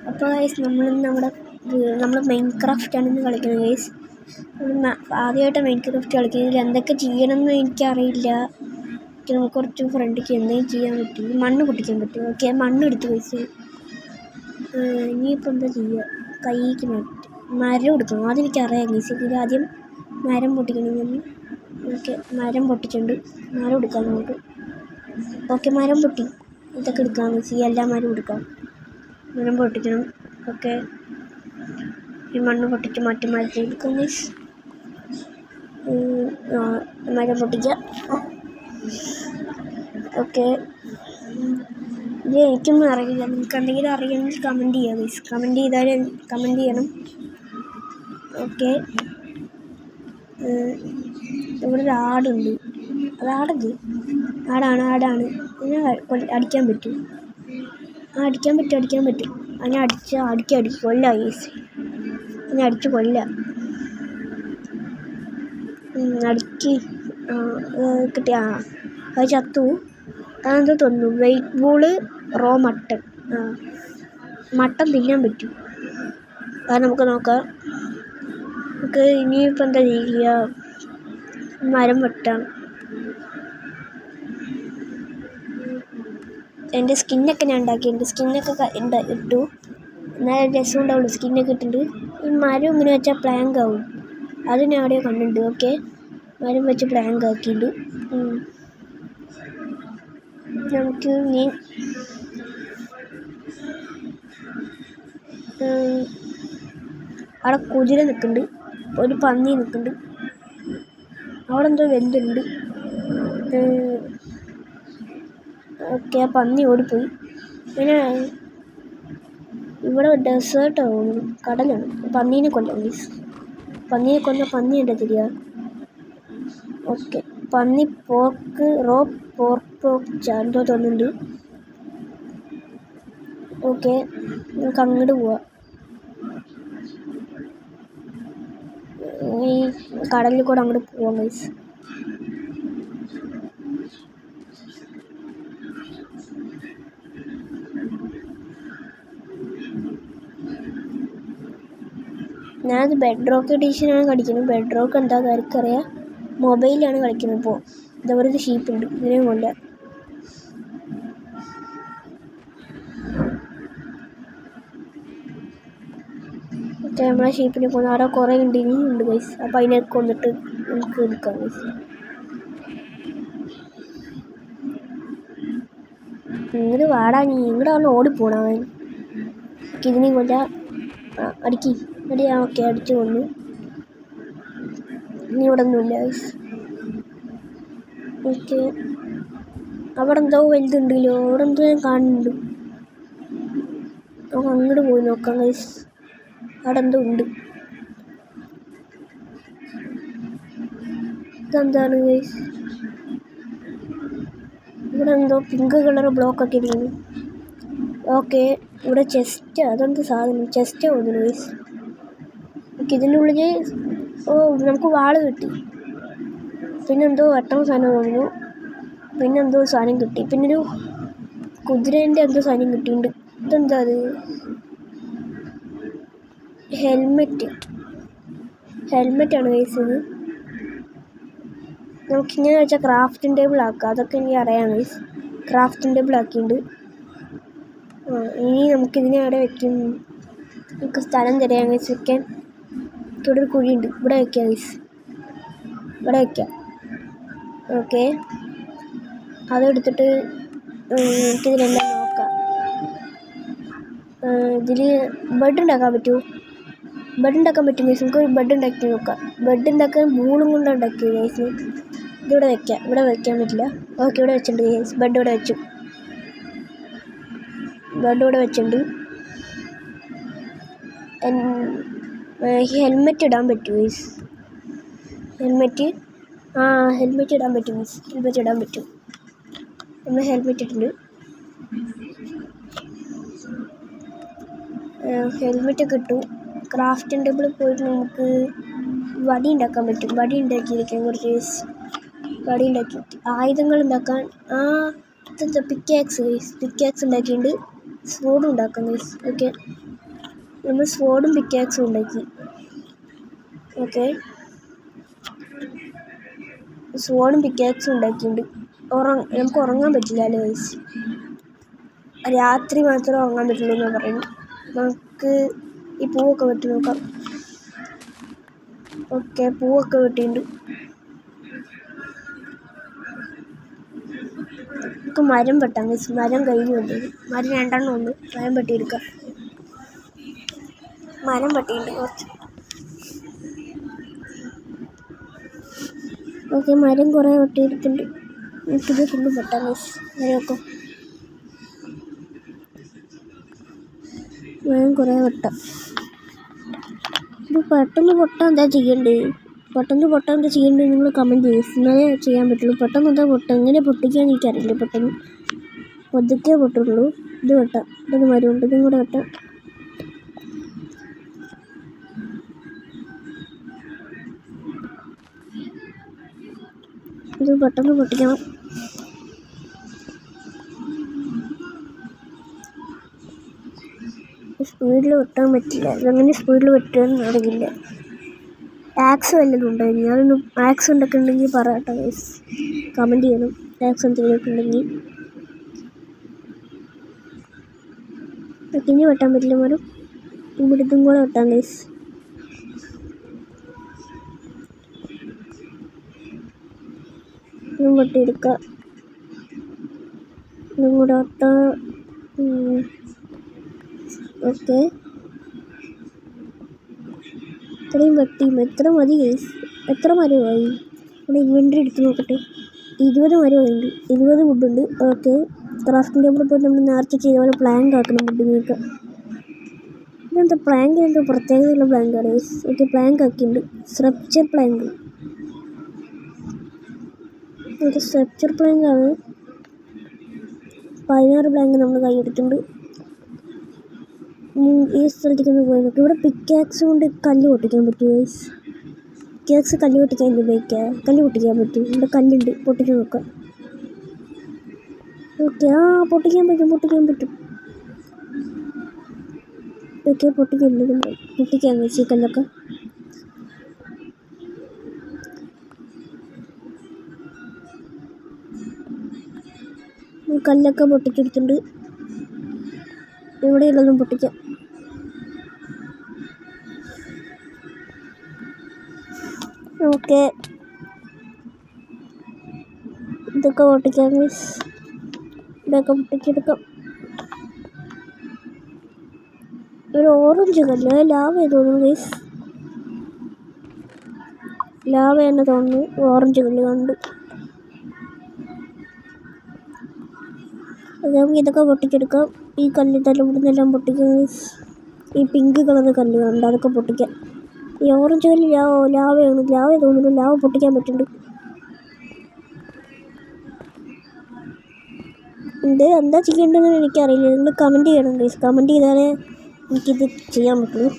അപ്പോൾ ഗൈസ് നമ്മൾ മൈൻക്രാഫ്റ്റാണ് ഇന്ന് കളിക്കുന്നത് ഗൈസ്. ആദ്യമായിട്ട് മൈൻക്രാഫ്റ്റ് കളിക്കുന്നത്. എന്തൊക്കെ ചെയ്യണമെന്ന് എനിക്കറിയില്ല. നമുക്ക് കുറച്ച് ഫ്രണ്ടിക്ക് എന്തെങ്കിലും ചെയ്യാൻ പറ്റും. മണ്ണ് പൊട്ടിക്കാൻ പറ്റും. ഓക്കെ, മണ്ണ് എടുത്ത് ഗൈസ്. ഇനിയിപ്പോൾ എന്താ ചെയ്യുക? കൈക്ക് മരം എടുക്കണം. അതെനിക്കറിയാം ഗൈസ്. ഇതിൽ ആദ്യം മരം പൊട്ടിക്കണമെന്ന്. ഓക്കെ, മരം പൊട്ടിച്ചിട്ടുണ്ട്. മരം എടുക്കാം നമുക്ക്. ഓക്കെ, മരം പൊട്ടി. ഇതൊക്കെ എടുക്കാം ഗൈസ്. എല്ലാ മരം എടുക്കാം. മരം പൊട്ടിക്കണം. ഓക്കെ, ഈ മണ്ണ് പൊട്ടിച്ച് മറ്റു മരത്തിൽ എടുക്കാം ഗൈസ്. മരം പൊട്ടിക്കുക. ഓക്കെ, ഇത് എനിക്കൊന്നും അറിയില്ല. നിങ്ങൾക്ക് എന്തെങ്കിലും അറിയാമെങ്കിൽ കമൻറ്റ് ചെയ്യുക ഗൈസ്. കമൻറ്റ് ചെയ്യണം. ഓക്കെ, ഇവിടെ ഒരു ആടുണ്ട്. അത് ആടാണ്. അതിനെ അടിക്കാൻ പറ്റും. അടിക്കാൻ പറ്റും. അതിനെ അടിച്ച് കൊല്ല ഗൈസ്. അതിനെ അടിച്ച് കൊല്ല. അടിക്ക് കിട്ടിയ അത് ചത്തു. അതെന്താ തോന്നുന്നു. വെയിറ്റ് ബോള് റോ മട്ടൺ. മട്ടൺ തിന്നാൻ പറ്റും. അത് നമുക്ക് നോക്കാം. നമുക്ക് ഇനിയിപ്പോൾ എന്താ ചെയ്യുക? മരം വെട്ടാം. എൻ്റെ സ്കിന്നൊക്കെ ഞാൻ ഉണ്ടാക്കി. എൻ്റെ സ്കിന്നൊക്കെ ഇട്ടു. എന്നാലും രസം ഉണ്ടാവുള്ളൂ. സ്കിന്നൊക്കെ ഇട്ടിട്ടുണ്ട്. ഈ മരം ഇങ്ങനെ വെച്ചാൽ പ്ലാങ്ക് ആവും. അത് ഞാൻ അവിടെ കണ്ടിട്ടുണ്ട്. ഓക്കെ, മരം വെച്ച് പ്ലാങ്ക് ആക്കിയിട്ടുണ്ട്. നമുക്ക് ഇനി അവിടെ കുതിര നിൽക്കുന്നുണ്ട്. ഒരു പന്നി നിൽക്കുന്നുണ്ട്. അവിടെ എന്തോ വെന്തുണ്ട്. ഓക്കെ, ആ പന്നി ഓടിപ്പോയി. പിന്നെ ഇവിടെ ഡെസേർട്ടാണ്, കടലാണ്. പന്നീനെ കൊല്ലാം പ്ലീസ്. പന്നിയെ കൊന്ന പന്നി എൻ്റെ തിരിക. ഓക്കെ, പന്നി പോർക്ക് എന്തോ തോന്നുന്നുണ്ട്. ഓക്കെ, നമുക്ക് അങ്ങോട്ട് പോവാം. ഈ കടലിൽ കൂടെ അങ്ങോട്ട് പോവാം ഗൈസ്. ഞാനത് ബെഡ് റോക്ക് എഡീഷനാണ് കളിക്കുന്നത്. ബെഡ് റോക്ക് എന്താണെന്ന് ആർക്കറിയാം. മൊബൈലിലാണ് കളിക്കുന്നത്. ഇപ്പോൾ ഇതേപോലെ ഒരു ഷീപ്പുണ്ട്. ഇതിനെയും കൊല്ല. ഓക്കെ, നമ്മളെ ഷീപ്പിനെ കൊന്നു. അവിടെ കുറേ ഇനിയുണ്ട് ഗൈസ്. അപ്പോൾ അതിനൊക്കെ കൊന്നിട്ട് നമുക്ക് എടുക്കാം ഗൈസ്. ഇങ്ങോട്ട് വാടാ. ഇങ്ങോട്ട് വന്ന് ഓടിപ്പോണവൻ. ഇതിനെയും കൊല്ല. ഓക്കെ, അടിച്ചു കൊന്നു. ഇനി ഇവിടെ ഒന്നുമില്ല ഗൈസ്. ഓക്കെ, അവിടെ എന്തോ വലുതുണ്ടല്ലോ. അവിടെ എന്തോ ഞാൻ കാണുന്നുണ്ട്. നമുക്ക് അങ്ങോട്ട് പോയി നോക്കാം ഗൈസ്. അവിടെ എന്തോ ഉണ്ട്. ഇതെന്താണ് ഗൈസ്? ഇവിടെ എന്തോ പിങ്ക് കളർ ബ്ലോക്കൊക്കെ ഇരിക്കുന്നു. ഓക്കെ, ഇവിടെ ചെസ്റ്റ്. അതെന്ത് സാധനം? ചെസ്റ്റ് തോന്നുന്നു ഗൈസ്. ഓക്കെ, ഇതിൻ്റെ ഉള്ളിൽ നമുക്ക് വാള് കിട്ടി. പിന്നെന്തോ വെട്ടണ സാധനം തോന്നുന്നു. പിന്നെന്തോ സാധനം കിട്ടി. പിന്നൊരു കുതിരേൻ്റെ എന്തോ സാധനം കിട്ടിയിട്ടുണ്ട്. ഇതെന്താ അത്? ഹെൽമെറ്റാണ് ഗൈസ് ഇത്. നമുക്കിങ്ങനെ വെച്ചാൽ ക്രാഫ്റ്റിംഗ് ടേബിൾ ആക്കാം. അതൊക്കെ എനിക്ക് അറിയാം ഗൈസ്. ക്രാഫ്റ്റിംഗ് ടേബിൾ ആക്കിയിട്ടുണ്ട്. ഇനി നമുക്കിതിനെ അവിടെ വെക്കും. നമുക്ക് സ്ഥലം തരാം ഗൈസ് വെക്കാൻ. ഇവിടെ ഒരു കുഴിയുണ്ട്. ഇവിടെ വയ്ക്കാം ഗൈസ്. ഇവിടെ വയ്ക്കാം. ഓക്കെ, അതെടുത്തിട്ട് നമുക്കിതിലെല്ലാം നോക്കാം. ഇതിൽ ബെഡ് ഉണ്ടാക്കാൻ പറ്റുമോ? ബെഡ് ഉണ്ടാക്കാൻ പറ്റും ഗൈസ്. നമുക്ക് ബെഡ് ഉണ്ടാക്കി നോക്കാം. ബെഡ് ഉണ്ടാക്കാൻ മൂളും കൊണ്ട് ഉണ്ടാക്കി ഗൈസ്. ഇതിവിടെ വയ്ക്കാം. ഇവിടെ വയ്ക്കാൻ പറ്റില്ല. ഓക്കെ, ഇവിടെ വെച്ചിട്ടുണ്ട് ഗൈസ്. ബെഡ് ഇവിടെ വെച്ചു. ഹെൽമെറ്റ് ഇടാൻ പറ്റും ഗൈസ്. ഹെൽമെറ്റ് ഇടാൻ പറ്റും ഗൈസ്. നമ്മൾ ഹെൽമെറ്റ് ഇട്ടിട്ടുണ്ട്. ഹെൽമെറ്റൊക്കെ ഇട്ടു. ക്രാഫ്റ്റിംഗ് ടേബിളിൽ പോയിട്ട് നമുക്ക് വടി ഉണ്ടാക്കാൻ പറ്റും. വടി ഉണ്ടാക്കിയിരിക്കാം കുറച്ച് ഗൈസ്. വടി ഉണ്ടാക്കി ആയുധങ്ങൾ ഉണ്ടാക്കാൻ. ഇതെന്താ? പിക്കാക്സ് ഉണ്ടാക്കിയിട്ടുണ്ട്. സ്വോർഡ് ഉണ്ടാക്കാം ഗൈസ്. ഓക്കെ, നമ്മൾ സ്വോർഡും പിക്കാക്സും ഉണ്ടാക്കി. ഓക്കെ, സ്വോർഡും പിക്കാക്സും ഉണ്ടാക്കിയിട്ടുണ്ട്. നമുക്ക് ഉറങ്ങാൻ പറ്റില്ല അല്ലേ ഗൈസ്? രാത്രി മാത്രമേ ഉറങ്ങാൻ പറ്റുള്ളൂ എന്ന് പറയുന്നു. നമുക്ക് ഈ പൂവൊക്കെ വെട്ടി നോക്കാം. ഓക്കെ, പൂവൊക്കെ വെട്ടിയിട്ടുണ്ട്. നമുക്ക് മരം വെട്ടാം ഗൈസ്. മരം കഴിഞ്ഞു വന്നത്. മരം 2 ഉണ്ട്. മരം വെട്ടിയെടുക്കാം. മരം വെട്ടിയിട്ടുണ്ട് കുറച്ച്. ഓക്കെ, മരം കുറേ വെട്ടിയെടുത്തിട്ടുണ്ട്. നമുക്കിത് ഫുള്ള് വെട്ടാം ഗൈസ്. മരമൊക്കെ മരം കുറേ വെട്ടാം. ഇത് പെട്ടെന്ന് പൊട്ടാൻ എന്താ ചെയ്യണ്ടേ? നിങ്ങൾ കമൻറ്റ് ചെയ്യും. എന്നാലേ ചെയ്യാൻ പറ്റുള്ളൂ. പെട്ടെന്ന് എന്താ എങ്ങനെ പൊട്ടിക്കാൻ എനിക്കറിയില്ല. പെട്ടെന്ന് പതുക്കെ പൊട്ടുള്ളൂ. ഇത് വെട്ടാം. ഇതൊരു മരമുണ്ട്, ഇതും കൂടെ വെട്ടാം. ഇത് പെട്ടെന്ന് പൊട്ടിക്കണം. സ്പീഡിൽ വെട്ടാൻ പറ്റില്ല. ഇതെങ്ങനെ സ്പീഡിൽ വെട്ടുകയെന്ന് അറിയില്ല. ആക്സ് വല്ലതും ഉണ്ടായിരുന്നു. ഞാനൊന്നും ആക്സ് ഉണ്ടൊക്കെ ഉണ്ടെങ്കിൽ പറയട്ടെ ഗൈസ്. കമൻറ്റ് ചെയ്യണം ആക്സ് എന്തെങ്കിലുമൊക്കെ ഉണ്ടെങ്കിൽ. ഇനി വെട്ടാൻ പറ്റില്ല മരം. ഇവിടെ ഇതും കൂടെ വെട്ടാം ഗൈസ്. ഇതും വെട്ടിയെടുക്കാം. ഇതും കൂടെ വെട്ടാം. ഓക്കെ, ഇത്രയും വെട്ടി. എത്ര മതി ഗൈസ്? എത്ര മരമായി? ഇവിടെ ഇൻവെൻ്ററി എടുത്ത് നോക്കട്ടെ. 20 മരമായിട്ടുണ്ട്. 20 വുഡുണ്ട്. ഓക്കെ, ക്രാഫ്റ്റിംഗ് ടേബിളിൽ പോയിട്ട് നമ്മൾ നേരത്തെ ചെയ്ത പോലെ പ്ലാങ്ക് ആക്കണം. വുഡിനൊക്കെ ഇതെന്താ പ്ലാങ്കിന് എന്തോ പ്രത്യേകതയുള്ള പ്ലാങ്കാണ് ഗൈസ്. ഓക്കെ, പ്ലാങ്ക് ആക്കിയിട്ടുണ്ട്. Structure plank. ഒരു സ്ട്രക്ചർ പ്ലാങ്കാണ്. 16 പ്ലാങ്ക് നമ്മൾ കൈയെടുത്തിട്ടുണ്ട്. ഈ സ്ഥലത്തേക്ക് ഒന്ന് പോയി നോക്കാം. ഇവിടെ പിക്കാക്സ് കൊണ്ട് കല്ല് പൊട്ടിക്കാൻ പറ്റും ഗൈസ്. പിക്കാക്സ് കല്ല് പൊട്ടിക്കാൻ ഉപയോഗിക്കാം. കല്ല് പൊട്ടിക്കാൻ പറ്റും. ഇവിടെ കല്ലുണ്ട്, പൊട്ടിക്കാൻ നോക്കാം. ഓക്കെ, പൊട്ടിക്കാൻ പറ്റും. ഓക്കെ, പൊട്ടിക്കാൻ വെച്ച് ഈ കല്ലൊക്കെ. കല്ലൊക്കെ പൊട്ടിച്ചെടുത്തിട്ടുണ്ട്. ഇവിടെയുള്ളതും പൊട്ടിക്കാം. ഓക്കെ, ഇതൊക്കെ പൊട്ടിക്കാം ഗൈസ്. ഇതൊക്കെ പൊട്ടിച്ചെടുക്കാം. ഒരു ഓറഞ്ച് കല്ല് ലാവ തോന്നുന്നു ഗൈസ്. ലാവ തന്നെ തോന്നുന്നു. ഓറഞ്ച് കല്ല് കണ്ട്. നമുക്ക് ഇതൊക്കെ പൊട്ടിച്ചെടുക്കാം. ഈ കല്ല് തലമുടിന്നെല്ലാം പൊട്ടിക്കാം ഗൈസ്. ഈ പിങ്ക് കളർ കല്ല് കണ്ട് അതൊക്കെ പൊട്ടിക്കാം. ഈ ഓറഞ്ച് കല്ല് ലാവ തോന്നുന്നു. ലാവ പൊട്ടിക്കാൻ പറ്റുന്നുണ്ട്. ഇത് എന്താ ചെയ്യേണ്ടതെന്ന് എനിക്കറിയില്ല. നിങ്ങൾ കമൻറ്റ് ചെയ്യണം ഗൈസ്. കമൻറ്റ് ചെയ്താലേ എനിക്കിത് ചെയ്യാൻ പറ്റുള്ളൂ.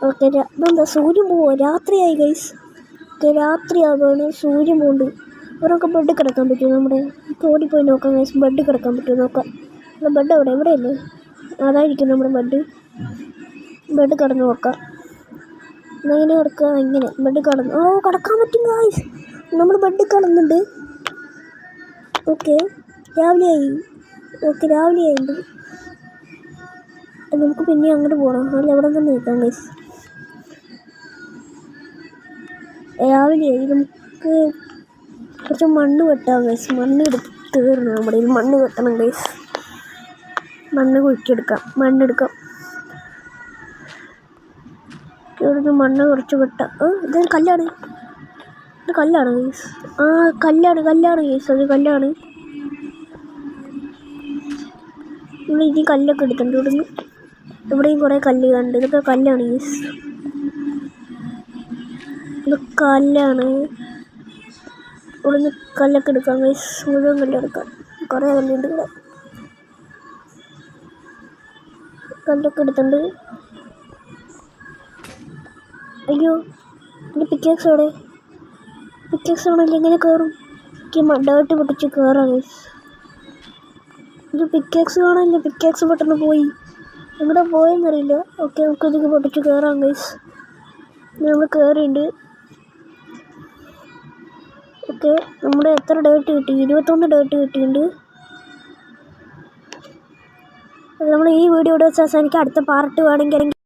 ഓക്കെ, ഇതെന്താ സൂര്യൻ പോവോ? രാത്രിയായി ഗൈസ്. ഓക്കെ, രാത്രിയാകുകയാണ്. സൂര്യൻ പോകുന്നുണ്ട്. അവരൊക്കെ ബെഡ് കിടക്കാൻ പറ്റുമോ? നമ്മുടെ ഓടിപ്പോയി നോക്കാം ഗൈസ്. ബെഡ് കിടക്കാൻ പറ്റുമോ നോക്കാം. ബെഡ് എവിടെയല്ലേ? അതായിരിക്കും നമ്മുടെ ബെഡ് കിടന്ന് നോക്കാം. എങ്ങനെ കിടക്കുക? ഇങ്ങനെ ബെഡ് കിടന്ന് കിടക്കാൻ പറ്റും ഗൈസ്. നമ്മൾ ബെഡ് കിടന്നുണ്ട്. ഓക്കെ, രാവിലെയായി. നമുക്ക് പിന്നെ അങ്ങോട്ട് പോകണം. അല്ല എവിടെ തന്നെ നിൽക്കാം ഗൈസ്. രാവിലെയായി. നമുക്ക് കുറച്ച് മണ്ണ് വെട്ടാം ഗൈസ്. മണ്ണ് എടുത്ത് കയറണം. നമ്മുടെ ഇത് മണ്ണ് വെട്ടണം ഗൈസ്. മണ്ണ് കുഴിച്ചെടുക്കാം. മണ്ണെടുക്കാം. ഇവിടുന്ന് മണ്ണ് കുറച്ച് വെട്ടാം. ഇത് കല്ലാണ്. ഇത് കല്ലാണ് ഗൈസ്. കല്ലാണ് ഗൈസ്. അത് കല്ലാണ്. നമ്മൾ ഇനി കല്ലൊക്കെ എടുത്തിട്ടുണ്ട്. ഇവിടെയും കുറേ കല്ല് കണ്ട്. ഇതൊക്കെ കല്ലാണ് ഗൈസ്. ഇത് കല്ലാണ്. ഇവിടുന്ന് കല്ലൊക്കെ എടുക്കാം ഗൈസ്. മുഴുവൻ കല്ലെടുക്കാം. കുറേ കല്ലുണ്ട് ഇവിടെ. കല്ലൊക്കെ എടുത്തിട്ടുണ്ട്. അയ്യോ, എൻ്റെ പിക്കാക്സ് ആണല്ലോ. എങ്ങനെ കയറും? ഡേർട്ട് പൊട്ടിച്ച് കയറാം ഗൈസ്. ഇത് പിക്കാക്സ് കാണാനില്ല. പിക്കാക്സ് പെട്ടെന്ന് പോയി. എവിടെ പോയെന്നറിയില്ല. ഓക്കെ, നമുക്ക് ഇതിക്ക് പൊട്ടിച്ച് കയറാം ഗൈസ്. നമ്മൾ കയറിയുണ്ട്. ഓക്കെ, നമ്മുടെ എത്ര ഡേറ്റ് കിട്ടി? 21 ഡേറ്റ് കിട്ടിയിട്ടുണ്ട്. നമ്മൾ ഈ വീഡിയോ ഇവിടെ വെച്ച് അവസാനിക്കാം. അടുത്ത പാർട്ട് വേണമെങ്കിൽ